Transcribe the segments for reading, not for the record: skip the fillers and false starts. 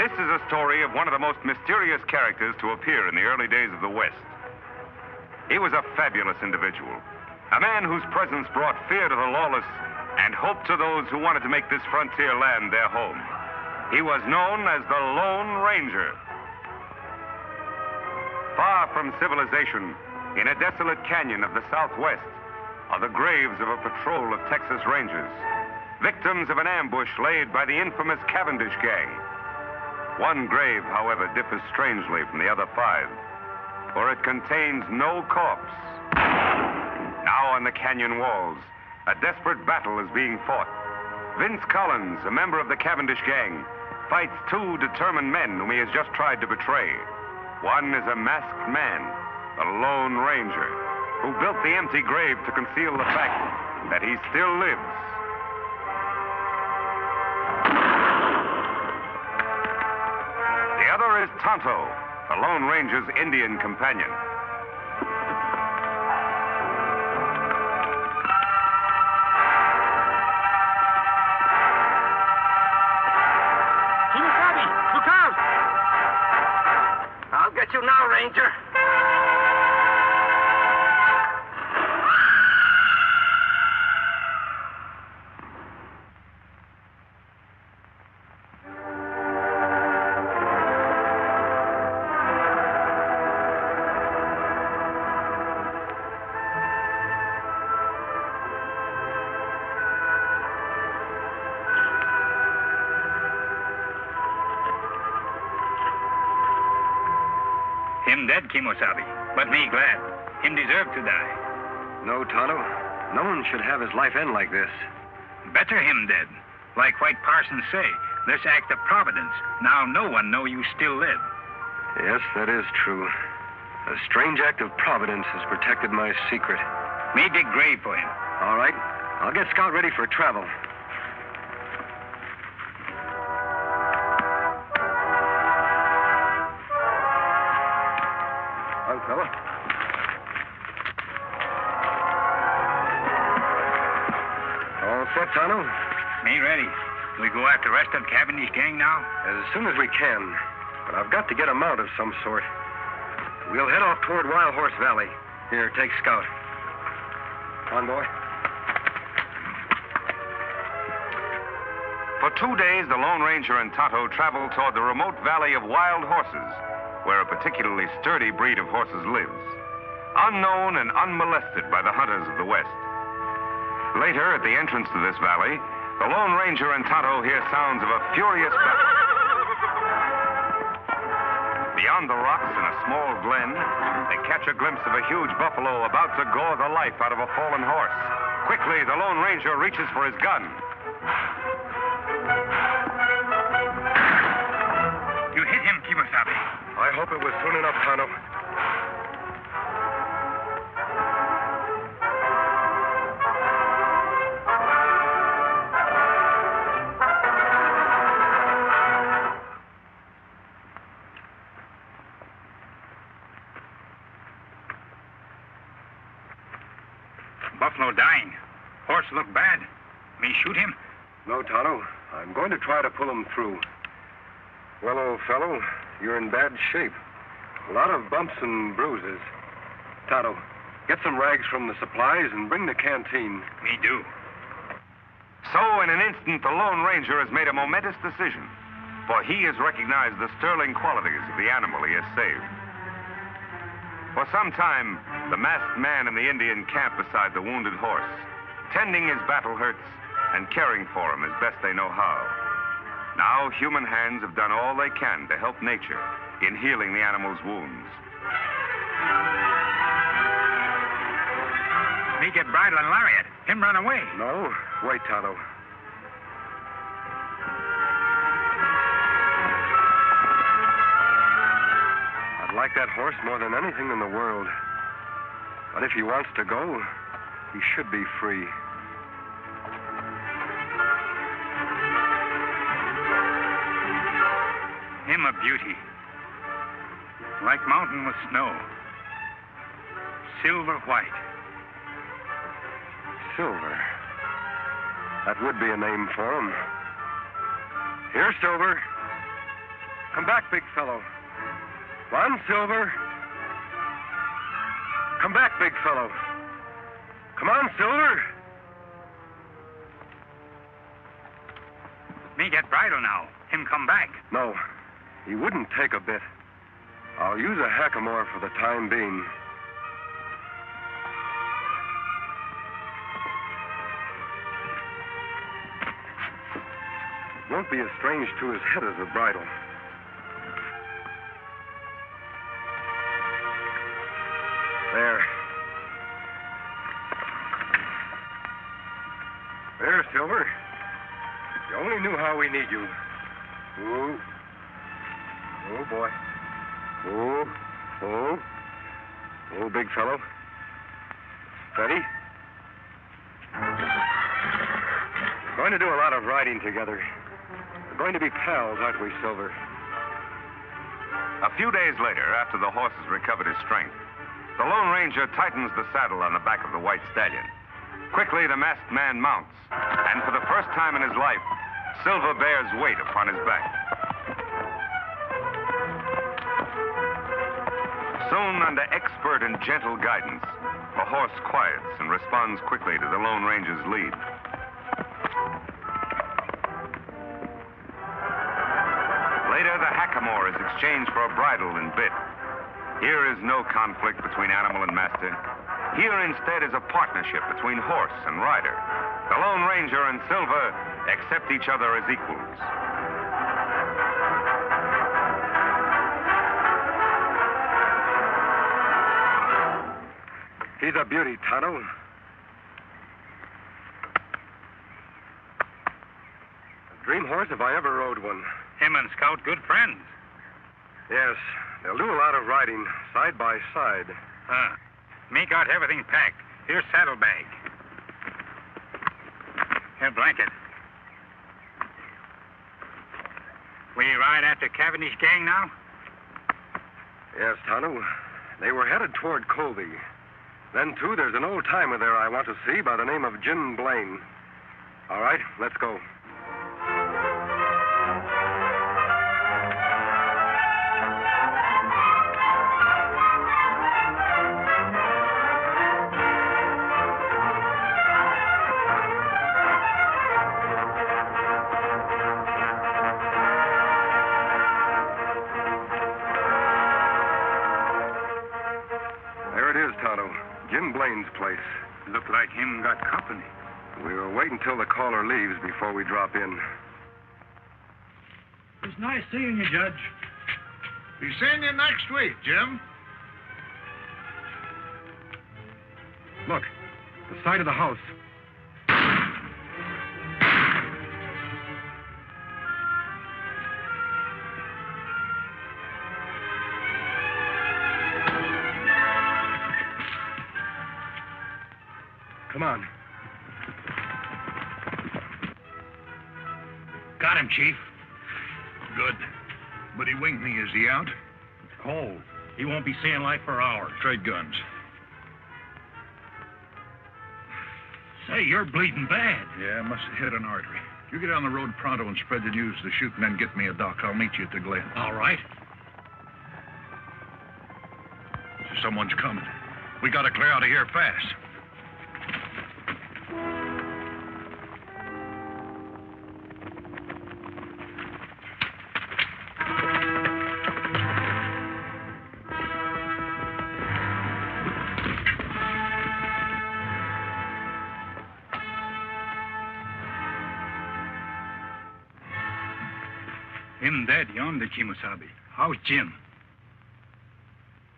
This is a story of one of the most mysterious characters to appear in the early days of the West. He was a fabulous individual, a man whose presence brought fear to the lawless and hope to those who wanted to make this frontier land their home. He was known as the Lone Ranger. Far from civilization, in a desolate canyon of the Southwest, are the graves of a patrol of Texas Rangers, victims of an ambush laid by the infamous Cavendish gang. One grave, however, differs strangely from the other 5, for it contains no corpse. Now on the canyon walls, a desperate battle is being fought. Vince Collins, a member of the Cavendish gang, fights 2 determined men whom he has just tried to betray. One is a masked man, the Lone Ranger, who built the empty grave to conceal the fact that he still lives. The other is Tonto, the Lone Ranger's Indian companion. Kimasabi, look out! I'll get you now, Ranger. Him dead, Kimosabe, but me glad. Him deserve to die. No, Tonto. No one should have his life end like this. Better him dead. Like White Parsons say, this act of providence. Now no one know you still live. Yes, that is true. A strange act of providence has protected my secret. Me dig grave for him. All right. I'll get Scout ready for travel. Young fella. All set, Tonto? Me ready. We go after the rest of Cavendish gang now? As soon as we can. But I've got to get a mount of some sort. We'll head off toward Wild Horse Valley. Here, take Scout. On, boy. For 2 days, the Lone Ranger and Tonto traveled toward the remote valley of Wild Horses, where a particularly sturdy breed of horses lives, unknown and unmolested by the hunters of the West. Later, at the entrance to this valley, the Lone Ranger and Tonto hear sounds of a furious battle. Beyond the rocks in a small glen, they catch a glimpse of a huge buffalo about to gore the life out of a fallen horse. Quickly, the Lone Ranger reaches for his gun. You hit him, Kimosabe. I hope it was soon enough, Tonto. Buffalo dying. Horse look bad. Me shoot him? No, Tonto. I'm going to try to pull him through. Well, old fellow, you're in bad shape. A lot of bumps and bruises. Tonto, get some rags from the supplies and bring the canteen. Me do. So, in an instant, the Lone Ranger has made a momentous decision, for he has recognized the sterling qualities of the animal he has saved. For some time, the masked man in the Indian camp beside the wounded horse, tending his battle hurts and caring for him as best they know how. Now, human hands have done all they can to help nature in healing the animal's wounds. Me get bridle and lariat. Him run away. No? Wait, Tonto. I'd like that horse more than anything in the world. But if he wants to go, he should be free. Him a beauty. Like mountain with snow. Silver white. Silver. That would be a name for him. Here, Silver. Come back, big fellow. Come on, Silver. Come back, big fellow. Come on, Silver. Me get bridle now. Him come back. No, he wouldn't take a bit. I'll use a hackamore for the time being. It won't be as strange to his head as a bridle. There. There, Silver. You only knew how we need you. Ooh. Oh, boy. Oh. Oh. Oh, big fellow. Steady. We're going to do a lot of riding together. We're going to be pals, aren't we, Silver? A few days later, after the horse has recovered his strength, the Lone Ranger tightens the saddle on the back of the white stallion. Quickly, the masked man mounts, and for the first time in his life, Silver bears weight upon his back. Soon, under expert and gentle guidance, the horse quiets and responds quickly to the Lone Ranger's lead. Later, the hackamore is exchanged for a bridle and bit. Here is no conflict between animal and master. Here instead is a partnership between horse and rider. The Lone Ranger and Silver accept each other as equals. He's a beauty, Tonto. A dream horse if I ever rode one. Him and Scout good friends. Yes, they'll do a lot of riding, side by side. Me got everything packed. Here's saddlebag. Here, blanket. We ride after Cavendish gang now? Yes, Tonto. They were headed toward Colby. Then, too, there's an old-timer there I want to see by the name of Jim Blaine. All right, let's go. Jim Blaine's place. Look like him got company. We will wait until the caller leaves before we drop in. It's nice seeing you, Judge. Be seeing you next week, Jim. Look, the side of the house. Come on. Got him, Chief. Good. But he winged me. Is he out? Cold. He won't be seeing life for hours. Trade guns. Say, you're bleeding bad. Yeah, must have hit an artery. You get on the road pronto and spread the news to the shoot and then get me a doc. I'll meet you at the Glen. All right. Someone's coming. We gotta clear out of here fast. Him dead yonder, Chimosabe. How's Jim?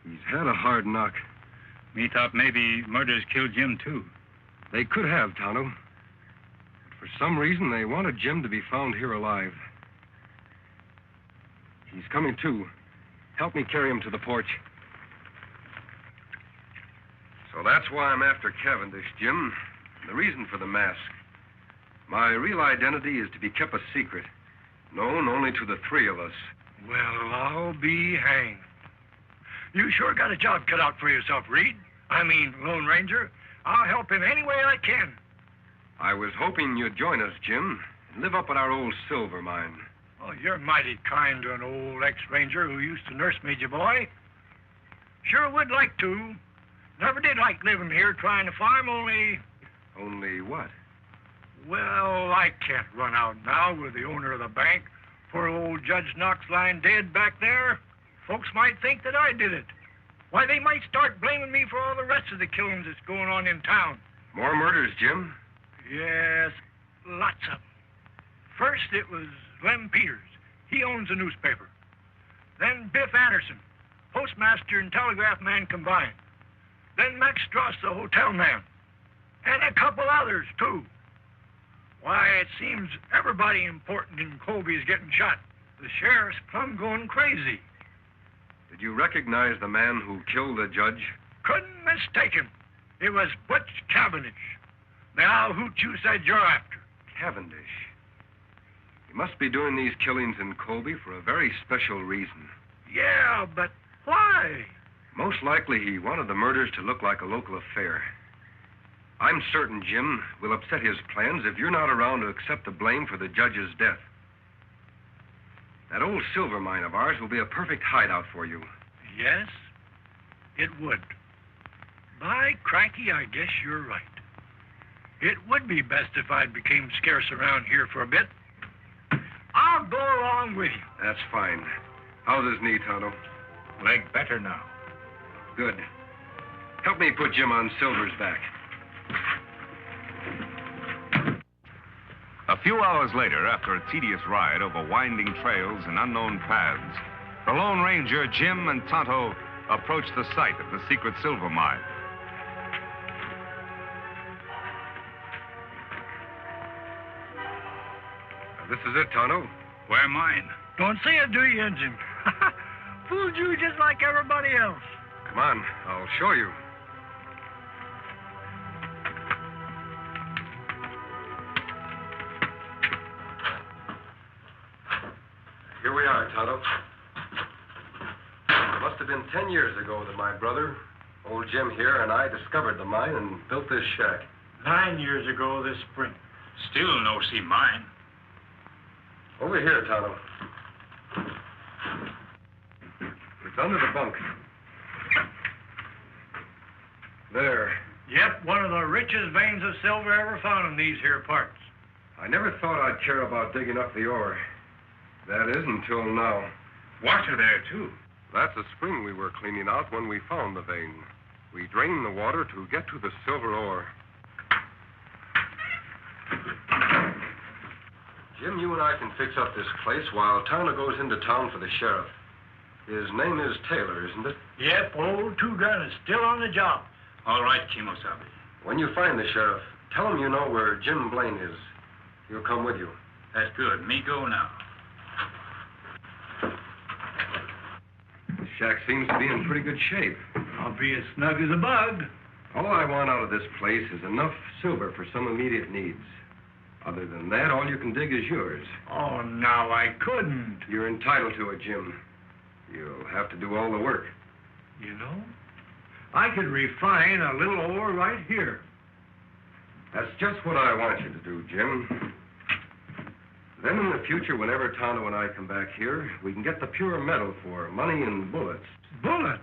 He's had a hard knock. Me thought maybe murderers killed Jim, too. They could have, Tonto. But for some reason, they wanted Jim to be found here alive. He's coming, too. Help me carry him to the porch. So that's why I'm after Cavendish, Jim. The reason for the mask. My real identity is to be kept a secret. Known only to the three of us. Well, I'll be hanged. You sure got a job cut out for yourself, Reed. I mean, Lone Ranger. I'll help him any way I can. I was hoping you'd join us, Jim, and live up at our old silver mine. Oh, you're mighty kind to an old ex-ranger who used to nurse me, boy. Sure would like to. Never did like living here trying to farm, only... Only what? Well, I can't run out now with the owner of the bank. Poor old Judge Knox lying dead back there. Folks might think that I did it. Why, they might start blaming me for all the rest of the killings that's going on in town. More murders, Jim? Yes, lots of them. First, it was Lem Peters. He owns a newspaper. Then Biff Anderson, postmaster and telegraph man combined. Then Max Strauss, the hotel man. And a couple others, too. Why, it seems everybody important in Colby is getting shot. The sheriff's plumb going crazy. Did you recognize the man who killed the judge? Couldn't mistake him. It was Butch Cavendish. Now, who you said you're after? Cavendish. He must be doing these killings in Colby for a very special reason. Yeah, but why? Most likely he wanted the murders to look like a local affair. I'm certain, Jim, will upset his plans if you're not around to accept the blame for the judge's death. That old silver mine of ours will be a perfect hideout for you. Yes, it would. By cranky, I guess you're right. It would be best if I became scarce around here for a bit. I'll go along with you. That's fine. How's his knee, Tonto? Leg better now. Good. Help me put Jim on Silver's back. A few hours later, after a tedious ride over winding trails and unknown paths, the Lone Ranger, Jim, and Tonto approached the site of the secret silver mine. This is it, Tonto. Where mine? Don't say it, do you, Injun? Fooled you just like everybody else. Come on, I'll show you. Here we are, Tonto. It must have been 10 years ago that my brother, old Jim here, and I discovered the mine and built this shack. 9 years ago this spring. Still no see mine. Over here, Tonto. It's under the bunk. There. Yep, one of the richest veins of silver ever found in these here parts. I never thought I'd care about digging up the ore. That is, until now. Water there, too. That's a spring we were cleaning out when we found the vein. We drained the water to get to the silver ore. Jim, you and I can fix up this place while Tonto goes into town for the sheriff. His name is Taylor, isn't it? Yep, old Two-Gun is still on the job. All right, Kimosabe. When you find the sheriff, tell him you know where Jim Blaine is. He'll come with you. That's good. Me go now. The shack seems to be in pretty good shape. I'll be as snug as a bug. All I want out of this place is enough silver for some immediate needs. Other than that, all you can dig is yours. Oh, now I couldn't. You're entitled to it, Jim. You'll have to do all the work. You know, I could refine a little ore right here. That's just what I want you to do, Jim. Then in the future, whenever Tonto and I come back here, we can get the pure metal for money and bullets. Bullets?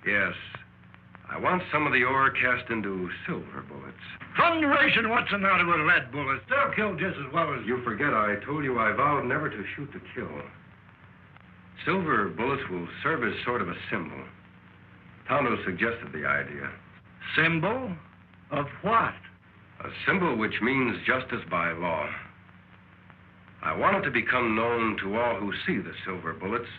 Yes. I want some of the ore cast into silver bullets. Thunderation, what's the matter with lead bullets? They'll kill just as well as... You forget I told you I vowed never to shoot to kill. Silver bullets will serve as sort of a symbol. Tonto suggested the idea. Symbol? Of what? A symbol which means justice by law. I want it to become known to all who see the silver bullets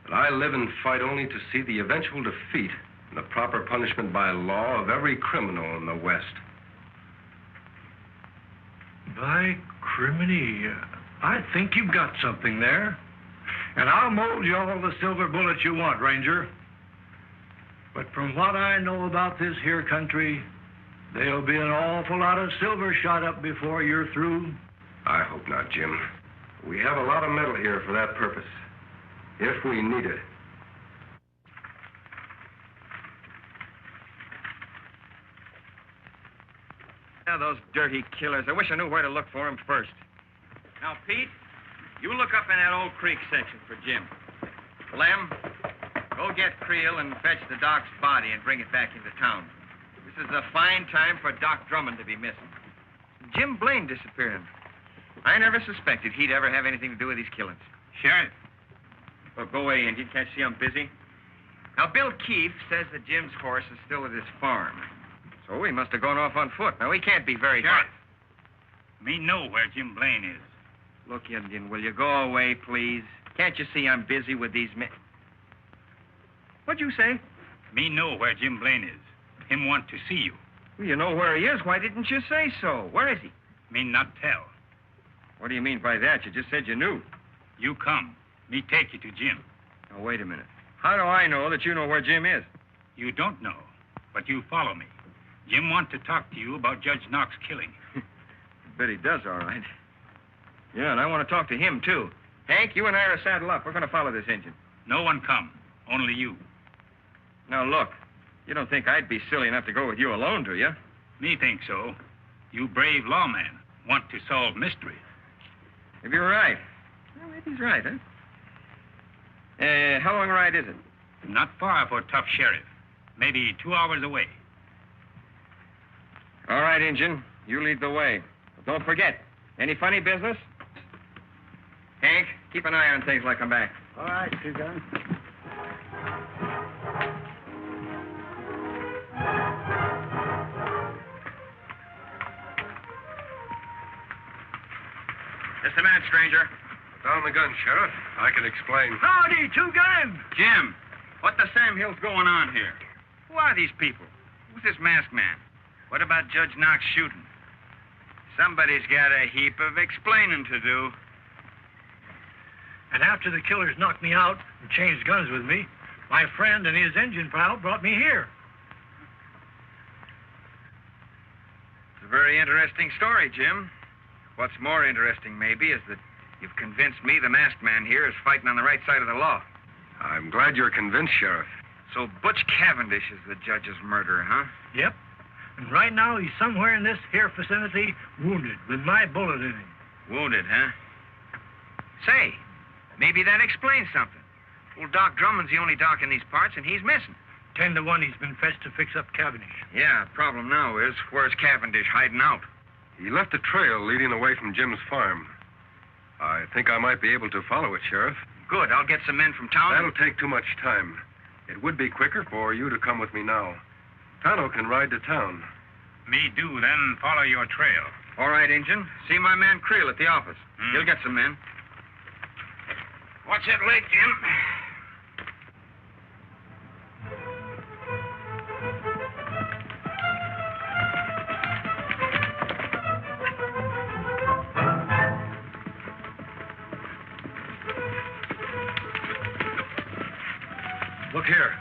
that I live and fight only to see the eventual defeat and the proper punishment by law of every criminal in the West. By criminy, I think you've got something there. And I'll mold you all the silver bullets you want, Ranger. But from what I know about this here country, there'll be an awful lot of silver shot up before you're through. I hope not, Jim. We have a lot of metal here for that purpose, if we need it. Now, those dirty killers. I wish I knew where to look for them first. Now, Pete, You look up in that old creek section for Jim. Lem, go get Creel and fetch the Doc's body and bring it back into town. This is a fine time for Doc Drummond to be missing. Jim Blaine disappearing. I never suspected he'd ever have anything to do with these killings. Sheriff. Well, go away, Indian. Can't see I'm busy. Now, Bill Keefe says that Jim's horse is still at his farm. So he must have gone off on foot. Now, he can't be very far. Sheriff. Me know where Jim Blaine is. Look, Indian, will you go away, please? Can't you see I'm busy with these men? What'd you say? Me know where Jim Blaine is. Him want to see you. Well, you know where he is. Why didn't you say so? Where is he? Me not tell. What do you mean by that? You just said you knew. You come. Me take you to Jim. Now, wait a minute. How do I know that you know where Jim is? You don't know, but you follow me. Jim want to talk to you about Judge Knox killing. I bet he does, all right. Yeah, and I want to talk to him, too. Hank, you and I are saddle up. We're going to follow this engine. No one come. Only you. Now, look. You don't think I'd be silly enough to go with you alone, do you? Me think so. You brave lawman want to solve mystery. Maybe you're right. Well, maybe he's right, huh? How long a ride is it? Not far for tough sheriff. Maybe 2 hours away. All right, Injun. You lead the way. But don't forget, any funny business? Hank, keep an eye on things like I'm back. All right, Two-Gun. Just a minute, stranger. Down the gun, Sheriff. I can explain. Howdy, Two-Gun. Jim, what the Sam Hill's going on here? Who are these people? Who's this masked man? What about Judge Knox shooting? Somebody's got a heap of explaining to do. And after the killers knocked me out and changed guns with me, my friend and his engine pal brought me here. It's a very interesting story, Jim. What's more interesting, maybe, is that you've convinced me the masked man here is fighting on the right side of the law. I'm glad you're convinced, Sheriff. So Butch Cavendish is the judge's murderer, huh? Yep. And right now he's somewhere in this here vicinity, wounded, with my bullet in him. Wounded, huh? Say, maybe that explains something. Old Doc Drummond's the only doc in these parts, and he's missing. 10 to 1 he's been fetched to fix up Cavendish. Yeah, problem now is, where's Cavendish hiding out? He left a trail leading away from Jim's farm. I think I might be able to follow it, Sheriff. Good, I'll get some men from town. That'll take too much time. It would be quicker for you to come with me now. Tonto can ride to town. Me do, then follow your trail. All right, Injun. See my man Creel at the office. He'll get some men. Watch that lake, Jim. Look here.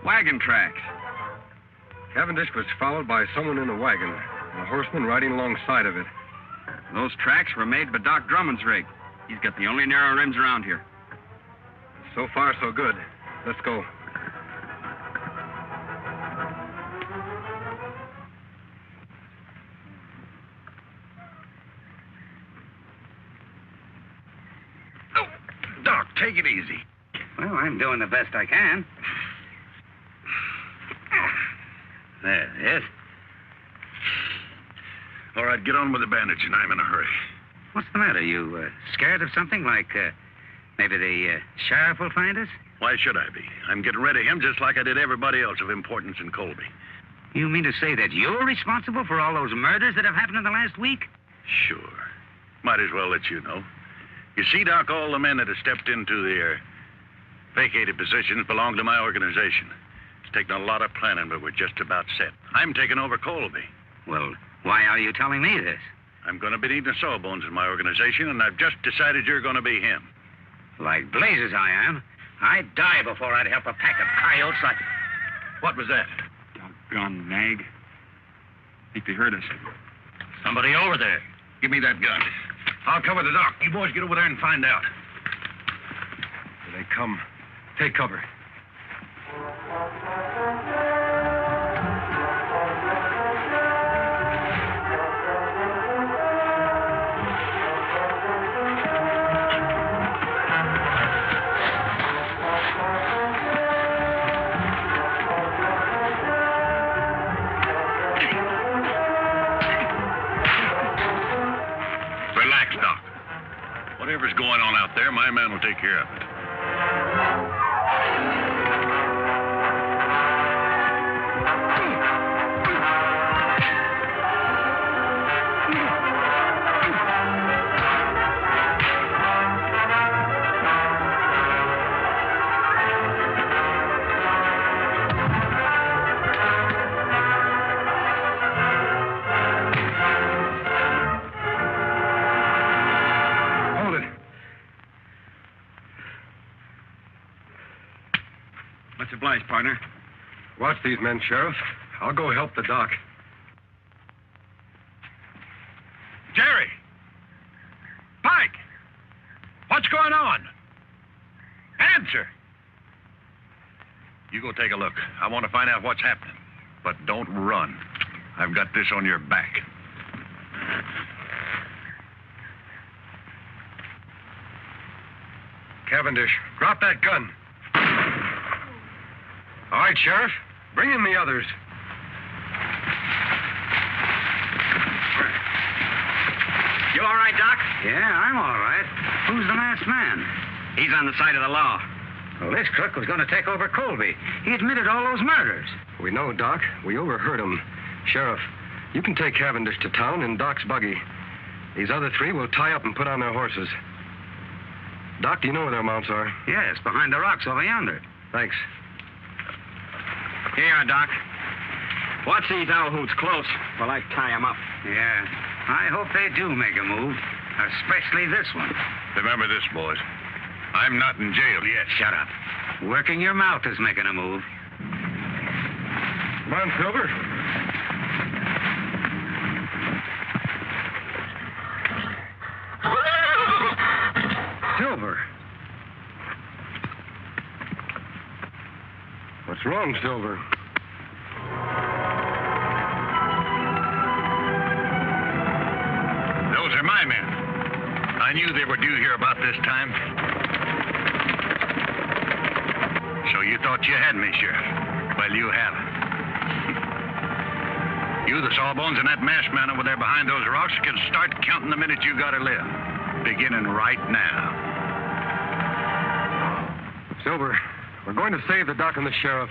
Wagon tracks. Cavendish was followed by someone in a wagon, and a horseman riding alongside of it. Those tracks were made by Doc Drummond's rig. He's got the only narrow rims around here. So far, so good. Let's go. Oh, Doc, take it easy. Well, I'm doing the best I can. There, yes. All right, get on with the bandaging. I'm in a hurry. What's the matter? You scared of something? Like maybe the sheriff will find us? Why should I be? I'm getting rid of him just like I did everybody else of importance in Colby. You mean to say that you're responsible for all those murders that have happened in the last week? Sure. Might as well let you know. You see, Doc, all the men that have stepped into the vacated positions belong to my organization. It's taken a lot of planning, but we're just about set. I'm taking over Colby. Well, why are you telling me this? I'm going to be needing sawbones in my organization, and I've just decided you're going to be him. Like blazes I am. I'd die before I'd help a pack of coyotes like... What was that? Doggone nag. Think they heard us. Somebody over there. Give me that gun. I'll cover the dock. You boys get over there and find out. Here they come. Take cover. there, my man will take care of it. Hold it. Much obliged, partner. Watch these men, Sheriff. I'll go help the doc. Jerry! Pike! What's going on? Answer! You go take a look. I want to find out what's happening. But don't run. I've got this on your back. Cavendish, drop that gun. All right, Sheriff. Bring in the others. You all right, Doc? Yeah, I'm all right. Who's the masked man? He's on the side of the law. Well, this crook was going to take over Colby. He admitted all those murders. We know, Doc. We overheard him. Sheriff, you can take Cavendish to town in Doc's buggy. These other three will tie up and put on their horses. Doc, do you know where their mounts are? Yes, behind the rocks over yonder. Thanks. Here you are, Doc. Watch these owl hoots close while I tie them up. Yeah. I hope they do make a move, especially this one. Remember this, boys. I'm not in jail yet. Shut up. Working your mouth is making a move. Come on, Silver. Silver. What's wrong, Silver? Those are my men. I knew they were due here about this time. So you thought you had me, Sheriff. Well, you haven't. You, the sawbones, and that masked man over there behind those rocks can start counting the minutes you gotta live. Beginning right now. Silver, we're going to save the doc and the sheriff.